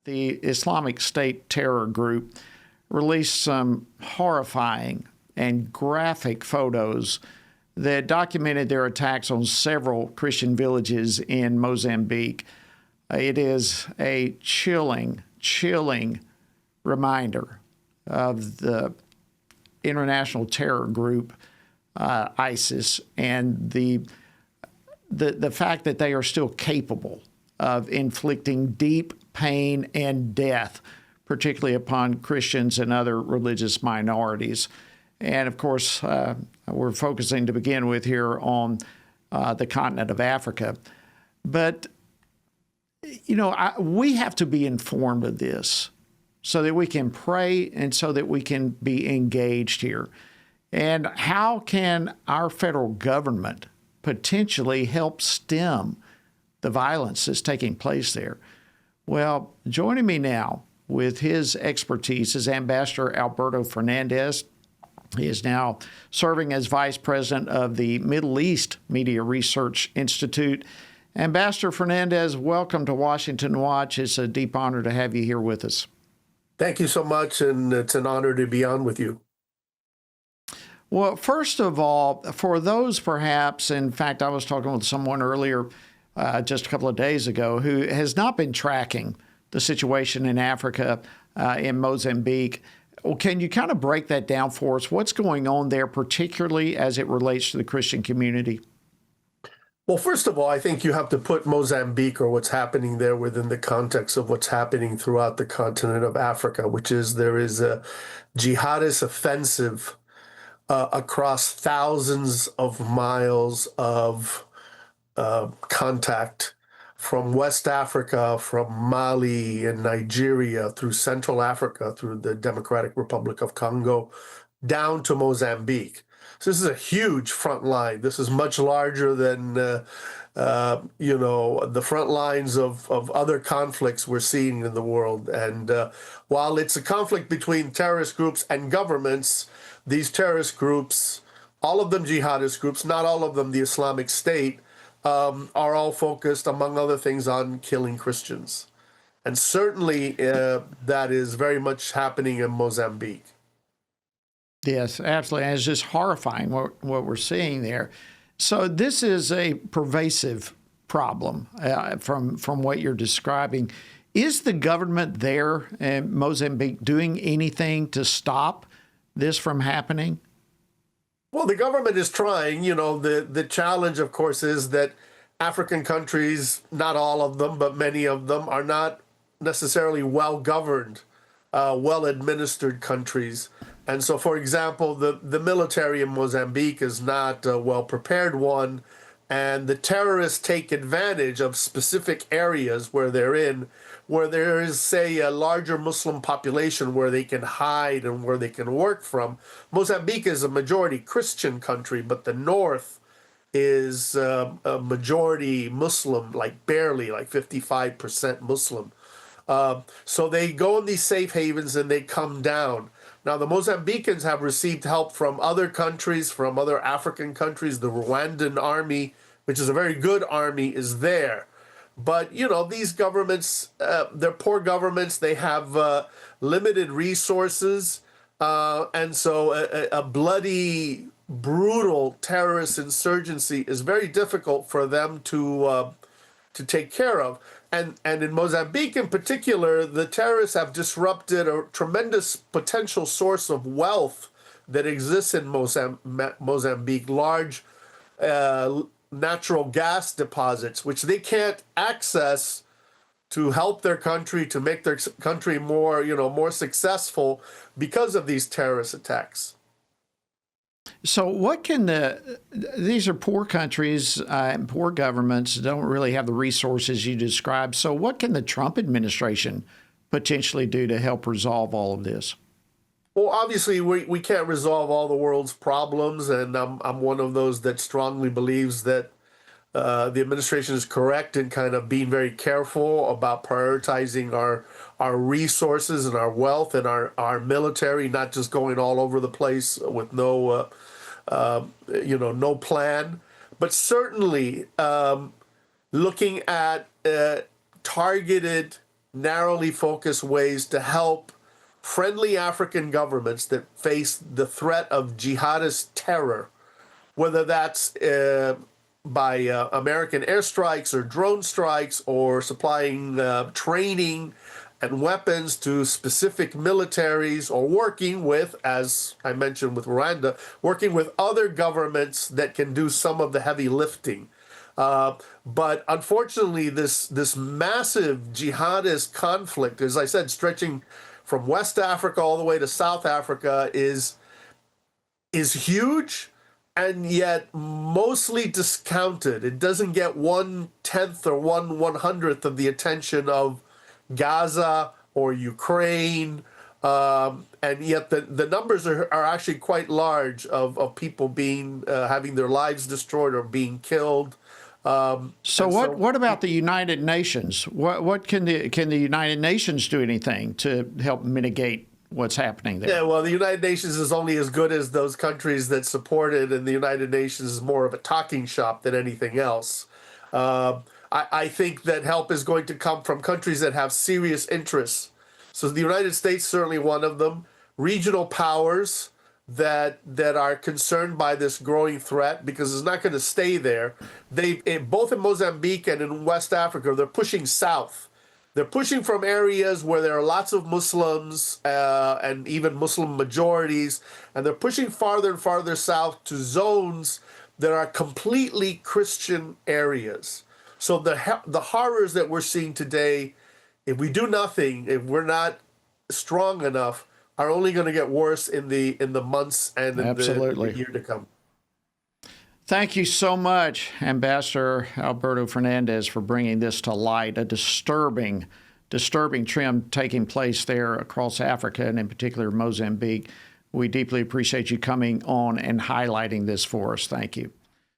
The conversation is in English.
the Islamic State terror group released some horrifying and graphic photos that documented their attacks on several Christian villages in Mozambique. It is a chilling reminder of the international terror group, ISIS, and the fact that they are still capable of inflicting deep pain and death, particularly upon Christians and other religious minorities. And of course, we're focusing to begin with here on the continent of Africa. But, we have to be informed of this so that we can pray and so that we can be engaged here. And how can our federal government potentially help stem the violence that's taking place there? Well, joining me now with his expertise is Ambassador Alberto Fernandez. He is now serving as Vice President of the Middle East Media Research Institute. Ambassador Fernandez, welcome to Washington Watch. It's a deep honor to have you here with us. Thank you so much, and it's an honor to be on with you. Well, first of all, for those perhaps, in fact, I was talking with someone earlier just a couple of days ago who has not been tracking the situation in Africa, in Mozambique. Well, can you kind of break that down for us? What's going on there, particularly as it relates to the Christian community? Well, first of all, I think you have to put Mozambique or what's happening there within the context of what's happening throughout the continent of Africa, which is there is a jihadist offensive across thousands of miles of contact from West Africa, from Mali and Nigeria, through Central Africa, through the Democratic Republic of Congo, down to Mozambique. So this is a huge front line. This is much larger than, the front lines of other conflicts we're seeing in the world. And while it's a conflict between terrorist groups and governments, these terrorist groups, all of them jihadist groups, not all of them the Islamic State, are all focused, among other things, on killing Christians. And certainly that is very much happening in Mozambique. Yes, absolutely. And it's just horrifying what we're seeing there. So this is a pervasive problem from what you're describing. Is the government there in Mozambique doing anything to stop this from happening? Well, the government is trying. The challenge, of course, is that African countries, not all of them, but many of them, are not necessarily well-governed, well-administered countries. And so, for example, the military in Mozambique is not a well-prepared one, and the terrorists take advantage of specific areas where they're in, where there is, say, a larger Muslim population where they can hide and where they can work from. Mozambique is a majority Christian country, but the north is a majority Muslim, barely, 55% Muslim. So they go in these safe havens and they come down. Now, the Mozambicans have received help from other countries, from other African countries. The Rwandan army, which is a very good army, is there. But, these governments, they're poor governments. They have limited resources. And so a bloody, brutal terrorist insurgency is very difficult for them to take care of. And in Mozambique in particular, the terrorists have disrupted a tremendous potential source of wealth that exists in Mozambique, large natural gas deposits, which they can't access to help their country, to make their country more, more successful because of these terrorist attacks. So what can these are poor countries and poor governments, don't really have the resources you described. So what can the Trump administration potentially do to help resolve all of this? Well, obviously, we can't resolve all the world's problems, and I'm one of those that strongly believes that the administration is correct in kind of being very careful about prioritizing our resources and our wealth and our military, not just going all over the place with no plan, but certainly looking at targeted narrowly focused ways to help friendly African governments that face the threat of jihadist terror, whether that's by American airstrikes or drone strikes, or supplying training and weapons to specific militaries, or working with, as I mentioned with Rwanda, working with other governments that can do some of the heavy lifting. But unfortunately, this massive jihadist conflict, as I said, stretching from West Africa all the way to South Africa, is huge, and yet mostly discounted. It doesn't get 1/10 or 1/100th of the attention of Gaza or Ukraine, and yet the numbers are actually quite large of people being having their lives destroyed or being killed. So what about the United Nations? What can the United Nations do anything to help mitigate what's happening there? Yeah, well, the United Nations is only as good as those countries that support it, and the United Nations is more of a talking shop than anything else. I think that help is going to come from countries that have serious interests. So the United States, certainly one of them, regional powers that are concerned by this growing threat, because it's not going to stay there. Both in Mozambique and in West Africa, they're pushing south. They're pushing from areas where there are lots of Muslims and even Muslim majorities, and they're pushing farther and farther south to zones that are completely Christian areas. So the horrors that we're seeing today, if we do nothing, if we're not strong enough, are only going to get worse in the months and in the year to come. Thank you so much, Ambassador Alberto Fernandez, for bringing this to light, a disturbing trend taking place there across Africa and in particular Mozambique. We deeply appreciate you coming on and highlighting this for us. Thank you.